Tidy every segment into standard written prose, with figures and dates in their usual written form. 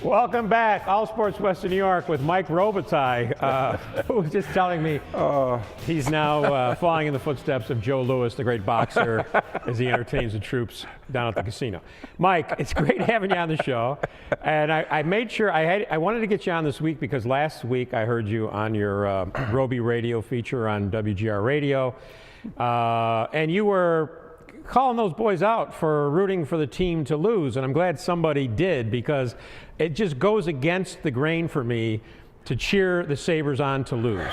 Welcome back, All Sports Western New York with Mike Robitaille, who was just telling me he's now following in the footsteps of Joe Louis, the great boxer, as he entertains the troops down at the casino. Mike, it's great having you on the show, and I made sure I wanted to get you on this week because last week I heard you on your Roby radio feature on WGR Radio, and you were calling those boys out for rooting for the team to lose, and I'm glad somebody did because it just goes against the grain for me to cheer the Sabres on to lose.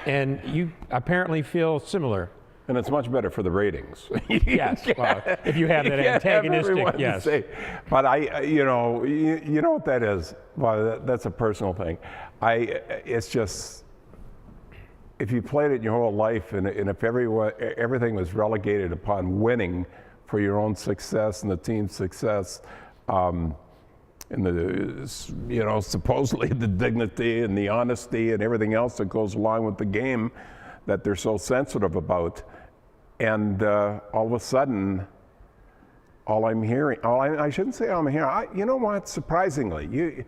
And you apparently feel similar. And it's much better for the ratings. Yes, well, if you have that antagonistic, yes. But you know what that is? Well, that's a personal thing. It's just, if you played it your whole life and if everything was relegated upon winning for your own success and the team's success, and the supposedly the dignity and the honesty and everything else that goes along with the game that they're so sensitive about, and all of a sudden, I shouldn't say I'm hearing. You know what? Surprisingly, a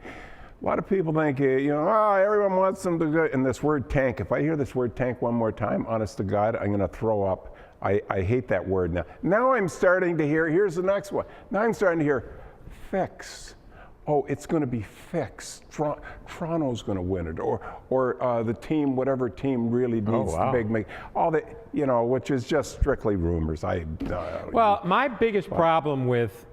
lot of people think, everyone wants them to go. And this word tank, if I hear this word tank one more time, honest to God, I'm going to throw up. I hate that word now. Now I'm starting to hear, here's the next one. Now I'm starting to hear fix. Oh, it's going to be fixed. Toronto's going to win it, or the team, whatever team really needs the big make. All that, which is just strictly rumors. Well, my biggest problem with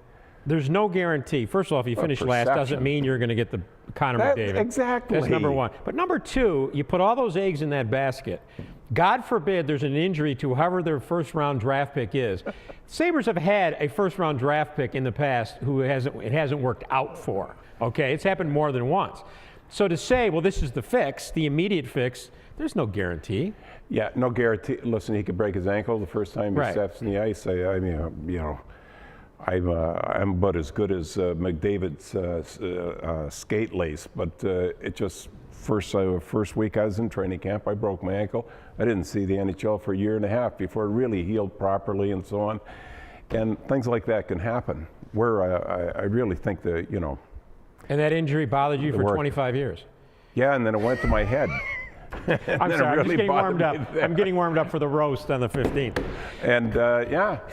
there's no guarantee. First of all, if you finish last, doesn't mean you're going to get the Connor McDavid. Exactly. That's number one. But number two, you put all those eggs in that basket. God forbid there's an injury to whoever their first-round draft pick is. Sabres have had a first-round draft pick in the past who it hasn't worked out for. Okay, it's happened more than once. So to say, well, this is the fix, the immediate fix, there's no guarantee. Yeah, no guarantee. Listen, he could break his ankle the first time he steps in the ice. I'm about as good as McDavid's skate lace, but it just first week I was in training camp, I broke my ankle. I didn't see the NHL for a year and a half before it really healed properly and so on. And things like that can happen. Where I really think that And that injury bothered you for 25 years. Yeah, and then it went to my head. I'm sorry, I'm just getting warmed up. I'm getting warmed up for the roast on the 15th. And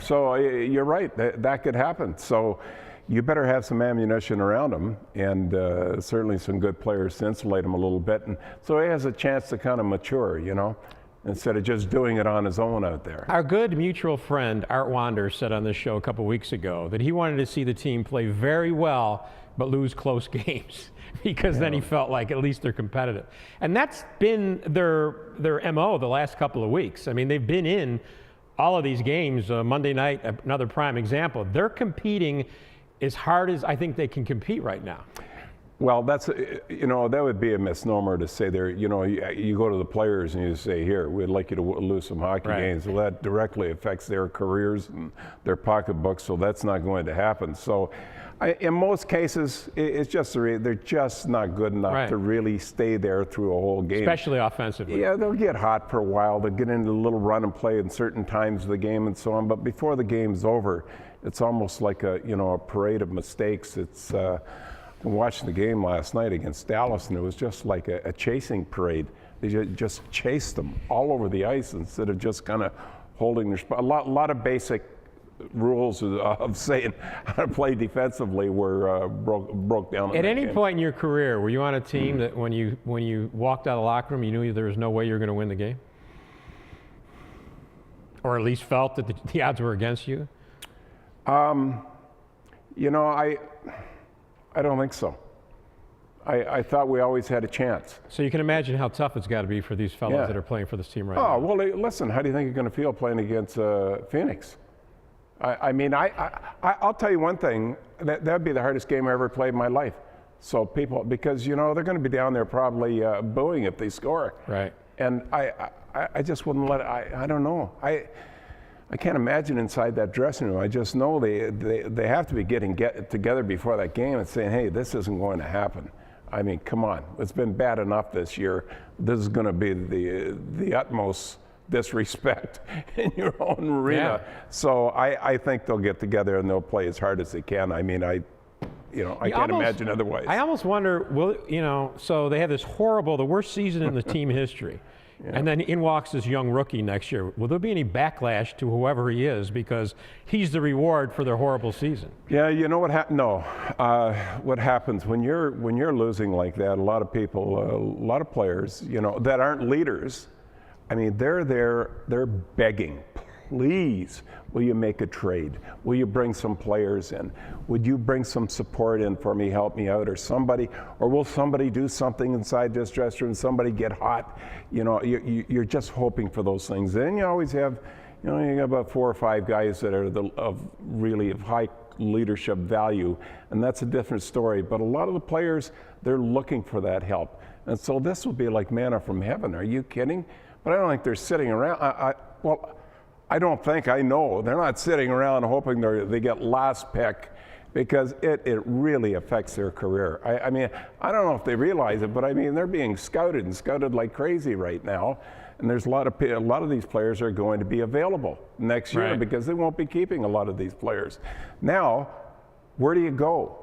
so you're right, that could happen. So you better have some ammunition around him, and certainly some good players to insulate him a little bit. And so he has a chance to kind of mature, instead of just doing it on his own out there. Our good mutual friend, Art Wander, said on this show a couple weeks ago that he wanted to see the team play very well but lose close games because then he felt like at least they're competitive. And that's been their MO the last couple of weeks. I mean, they've been in all of these games. Monday night, another prime example. They're competing as hard as I think they can compete right now. Well, that's, that would be a misnomer to say there, you go to the players and you say, here, we'd like you to lose some hockey games. Well, that directly affects their careers and their pocketbooks, so that's not going to happen. So in most cases, it's just they're just not good enough to really stay there through a whole game. Especially offensively. Yeah, they'll get hot for a while. They'll get into a little run and play in certain times of the game and so on. But before the game's over, it's almost like a parade of mistakes. It's I watched the game last night against Dallas, and it was just like a chasing parade. They just chased them all over the ice instead of just kind of holding their spot. A lot of basic rules of saying how to play defensively were broke down. At any point in your career, were you on a team that when you walked out of the locker room, you knew there was no way you were going to win the game? Or at least felt that the odds were against you? I don't think so. I thought we always had a chance. So you can imagine how tough it's got to be for these fellows that are playing for this team right now. Oh, well, listen, how do you think you're going to feel playing against Phoenix? I'll tell you one thing, that would be the hardest game I ever played in my life. So because they're going to be down there probably booing if they score. Right. And I just wouldn't let it, I don't know. I can't imagine inside that dressing room. I just know they have to be getting together before that game and saying, hey, this isn't going to happen. I mean, come on. It's been bad enough this year. This is going to be the utmost disrespect in your own arena. So I think they'll get together and they'll play as hard as they can. I mean, I can't imagine otherwise. I almost wonder, so they have this horrible, the worst season in the team history. And then in walks this young rookie next year. Will there be any backlash to whoever he is because he's the reward for their horrible season? Yeah, you know what happens? No, what happens when you're losing like that? A lot of people, a lot of players, that aren't leaders. I mean, they're there, they're begging. Please, will you make a trade? Will you bring some players in? Would you bring some support in for me, help me out, or will somebody do something inside this dressing room, somebody get hot? You're just hoping for those things. Then you always have, you got about 4 or 5 guys that are really of high leadership value, and that's a different story. But a lot of the players, they're looking for that help. And so this will be like manna from heaven. Are you kidding? But I don't think they're sitting around. I don't think, I know, they're not sitting around hoping they get last pick, because it really affects their career. I mean, I don't know if they realize it, but I mean, they're being scouted like crazy right now. And there's a lot of these players are going to be available next year because they won't be keeping a lot of these players. Now, where do you go?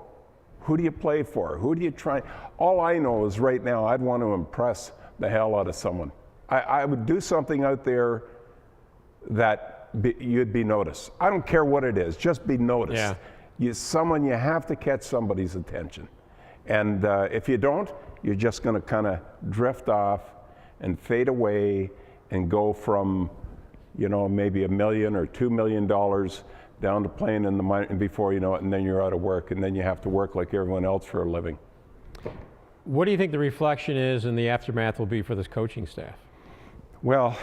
Who do you play for? Who do you try? All I know is right now I'd want to impress the hell out of someone. I would do something out there that you'd be noticed. I don't care what it is, just be noticed. Yeah. You have to catch somebody's attention. And if you don't, you're just going to kind of drift off and fade away and go from, maybe $1 million or $2 million down to playing in the minor, and before you know it, and then you're out of work, and then you have to work like everyone else for a living. What do you think the reflection is and the aftermath will be for this coaching staff? Well,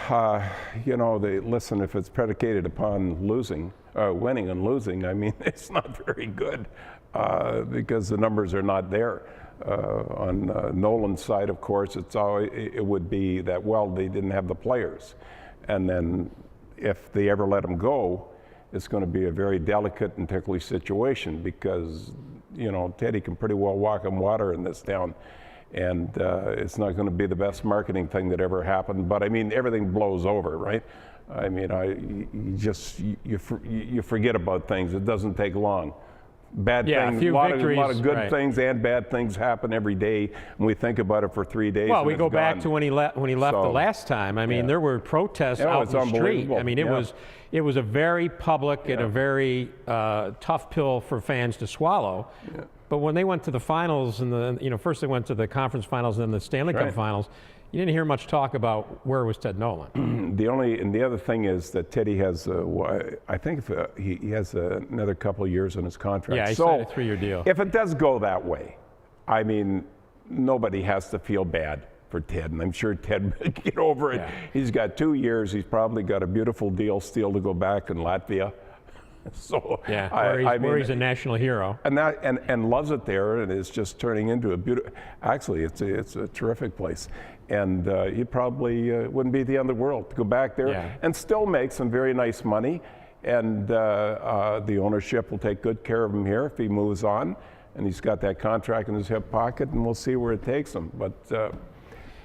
listen, if it's predicated upon winning and losing, I mean, it's not very good because the numbers are not there. On Nolan's side, of course, it would be that, they didn't have the players. And then if they ever let them go, it's going to be a very delicate and ticklish situation because, Teddy can pretty well walk on water in this town. And it's not going to be the best marketing thing that ever happened, but I mean, everything blows over, right? I mean, you forget about things. It doesn't take long. Bad things, a lot of good things and bad things happen every day, and we think about it for 3 days. Well, we go back to when he left the last time. I mean, there were protests out in the street. I mean, it was a very public and a very tough pill for fans to swallow. Yeah. But when they went to the finals, and first they went to the conference finals and then the Stanley Cup finals, you didn't hear much talk about where was Ted Nolan. The other thing is that Teddy has, I think he has another couple of years on his contract. Yeah, he signed a 3-year deal. If it does go that way, I mean, nobody has to feel bad for Ted, and I'm sure Ted will get over it. Yeah. He's got 2 years. He's probably got a beautiful deal still to go back in Latvia. So where he's a national hero, and loves it there, and is just turning into a beautiful. Actually, it's a terrific place, and he probably wouldn't be the end of the world to go back there and still make some very nice money, and the ownership will take good care of him here if he moves on, and he's got that contract in his hip pocket, and we'll see where it takes him. But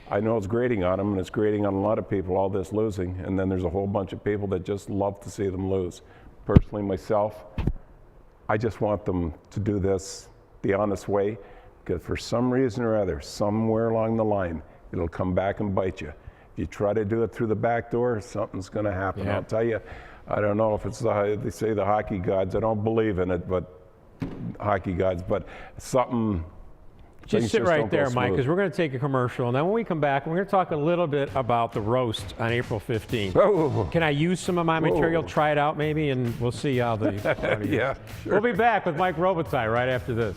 I know it's grating on him, and it's grating on a lot of people, all this losing, and then there's a whole bunch of people that just love to see them lose. Personally, myself, I just want them to do this the honest way, because for some reason or other, somewhere along the line, it'll come back and bite you. If you try to do it through the back door, something's going to happen. I'll tell you, I don't know if it's they say the hockey gods. I don't believe in it, but hockey gods, but something. Just sit right there, Mike, because we're going to take a commercial, and then when we come back, we're going to talk a little bit about the roast on April 15th. Oh. Can I use some of my material, try it out maybe, and we'll see how the yeah, sure. We'll be back with Mike Robitaille right after this.